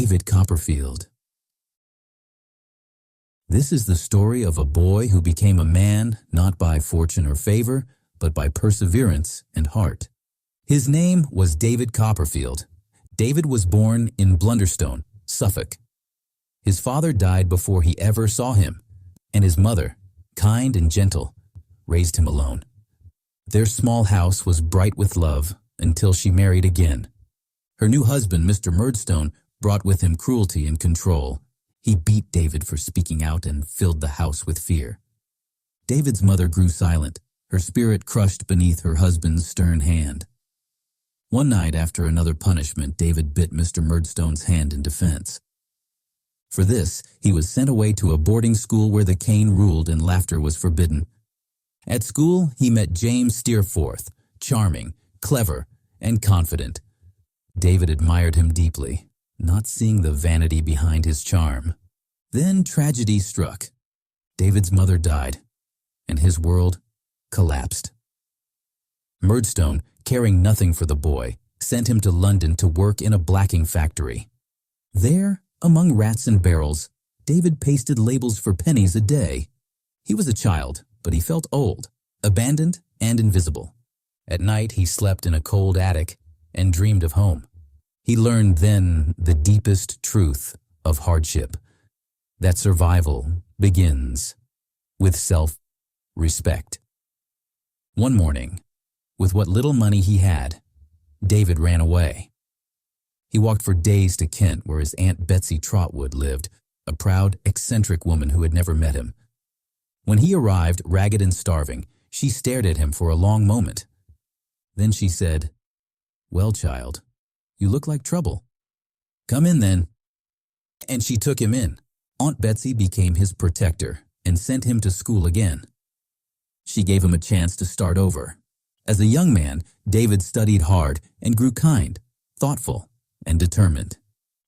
David Copperfield. This is the story of a boy who became a man not by fortune or favor, but by perseverance and heart. His name was David Copperfield. David was born in Blunderstone, Suffolk. His father died before he ever saw him, and his mother, kind and gentle, raised him alone. Their small house was bright with love until she married again. Her new husband, Mr. Murdstone, brought with him cruelty and control. He beat David for speaking out and filled the house with fear. David's mother grew silent, her spirit crushed beneath her husband's stern hand. One night after another punishment, David bit Mr. Murdstone's hand in defense. For this, he was sent away to a boarding school where the cane ruled and laughter was forbidden. At school, he met James Steerforth, charming, clever, and confident. David admired him deeply, not seeing the vanity behind his charm. Then tragedy struck. David's mother died, and his world collapsed. Murdstone, caring nothing for the boy, sent him to London to work in a blacking factory. There, among rats and barrels, David pasted labels for pennies a day. He was a child, but he felt old, abandoned, and invisible. At night, he slept in a cold attic and dreamed of home. He learned then the deepest truth of hardship, that survival begins with self-respect. One morning, with what little money he had, David ran away. He walked for days to Kent, where his Aunt Betsy Trotwood lived, a proud, eccentric woman who had never met him. When he arrived, ragged and starving, she stared at him for a long moment. Then she said, "Well, child, you look like trouble. Come in then." And she took him in. Aunt Betsy became his protector and sent him to school again. She gave him a chance to start over. As a young man, David studied hard and grew kind, thoughtful, and determined.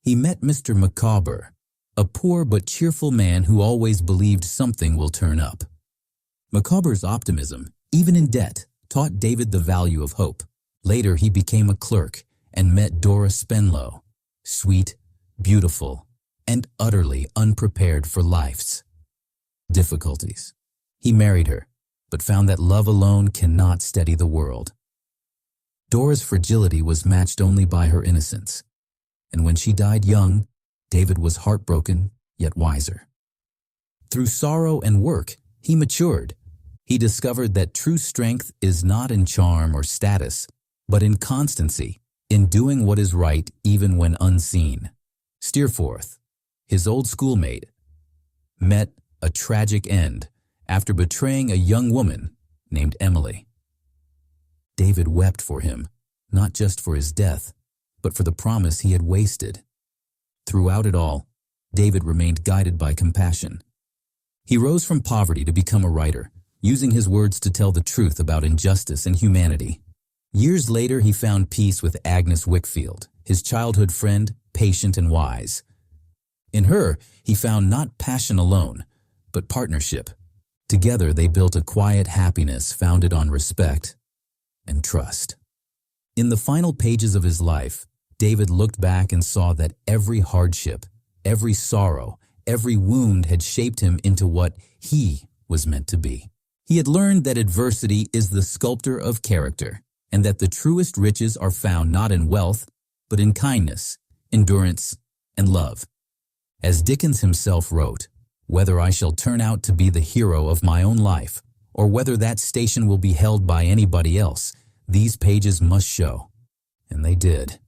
He met Mr. Micawber, a poor but cheerful man who always believed something will turn up. Micawber's optimism, even in debt, taught David the value of hope. Later, he became a clerk and met Dora Spenlow, sweet, beautiful, and utterly unprepared for life's difficulties. He married her, but found that love alone cannot steady the world. Dora's fragility was matched only by her innocence, and when she died young, David was heartbroken yet wiser. Through sorrow and work, he matured. He discovered that true strength is not in charm or status, but in constancy, in doing what is right even when unseen. Steerforth, his old schoolmate, met a tragic end after betraying a young woman named Emily. David wept for him, not just for his death, but for the promise he had wasted. Throughout it all, David remained guided by compassion. He rose from poverty to become a writer, using his words to tell the truth about injustice and humanity. Years later, he found peace with Agnes Wickfield, his childhood friend, patient and wise. In her, he found not passion alone, but partnership. Together, they built a quiet happiness founded on respect and trust. In the final pages of his life, David looked back and saw that every hardship, every sorrow, every wound had shaped him into what he was meant to be. He had learned that adversity is the sculptor of character, and that the truest riches are found not in wealth, but in kindness, endurance, and love. As Dickens himself wrote, "Whether I shall turn out to be the hero of my own life, or whether that station will be held by anybody else, these pages must show." And they did.